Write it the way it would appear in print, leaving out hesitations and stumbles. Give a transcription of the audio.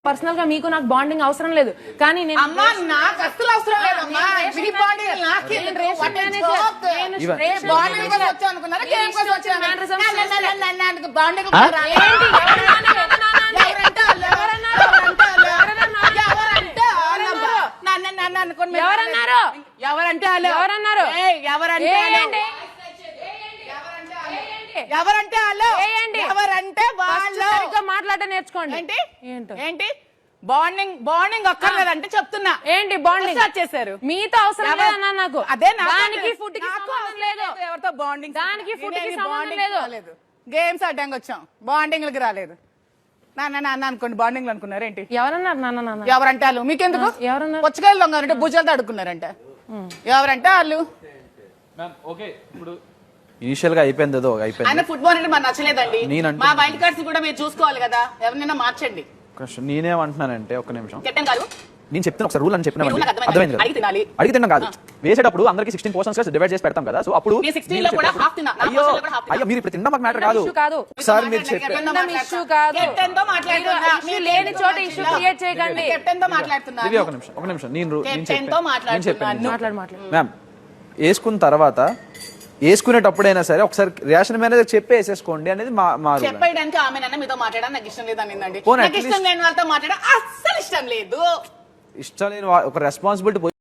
personal గా మీకు నాకు బాండింగ్ అవసరం లేదు కానీ నేను అమ్మా నాకు అసలు అవసరం లేదమ్మా మీ బాండింగ్ నాకు బాండింగ్ కోసం వచ్చా అనుకున్నారా గేమ్ కోసం వచ్చా నన్ను బాండింగ్ నన్ను అనుకోండి ఎవరన్నారు ఎవరంటే ఎవరన్నారు ఎవరంటే వాళ్ళు ఎవరంటే వాళ్ళు మాట్లాడటం నేర్చుకోండి ఏంటి ఏంటి బాండింగ్ అక్కర్లేదంటే చెప్తున్నా ఏంటి బాండింగ్ స్టార్ట్ చేశారు మీతో అవసరం లేదన్నా నాకు అదే దానికి ఫుడ్ కి సంబంధం లేదు ఎవరితో బాండింగ్ దానికి ఫుడ్ కి సంబంధం లేదు గేమ్స్ ఆడడానికి వచ్చాం బాండింగ్లకి రాలేదు నాన్న అనుకోండి బాండింగ్ అనుకున్నారు ఏంటి ఎవరన్నారు నాన్న ఎవరంటే వాళ్ళు మీకెందుకు ఎవరన్నారు పుచ్చకాయలు దొంగలంటే భుజాలతో అడుక్కున్నారంట ఎవరంటే వాళ్ళు ఇనిషియల్ గా అయిపోయింది ఆయన ఫుట్బాల్ అంటే మాకు నచ్చలేదండి మా వైల్డ్ కార్డ్స్ కూడా మీరు చూసుకోవాలి కదా ఎవరినైనా మార్చండి నేనేమంటున్నానంటే ఒక నిమిషం కెప్టెన్ గారు నేను చెప్తాను ఒకసారి రూల్ అని చెప్పిన అర్థమైంది అడిగి తిన్నాం కాదు వేసేటప్పుడు అందరికి 16 పోర్షన్స్ డివైడ్ చేసి పెడతాం కదా సో అప్పుడు అయ్యో మీరు ఇప్పుడు తిన్నా మాకు మ్యాటర్ కాదు సార్ మీరు లేని చోట ఇష్యూ క్రియేట్ చేయకండి ఒక నిమిషం నేను చెప్పాను మ్యామ్ వేసుకున్న తర్వాత వేసుకునేటప్పుడైనా సరే ఒకసారి రేషన్ మేనేజర్ చెప్పి వేసేసుకోండి అనేది మా చెప్పడానికి ఆమె మీతో మాట్లాడడం నాకు ఇష్టం లేదనిందండి ఇష్టం లేని వాళ్ళతో మాట్లాడడం అస్సలు ఇష్టం లేదు ఇష్టం లేని ఒక రెస్పాన్సిబిలిటీ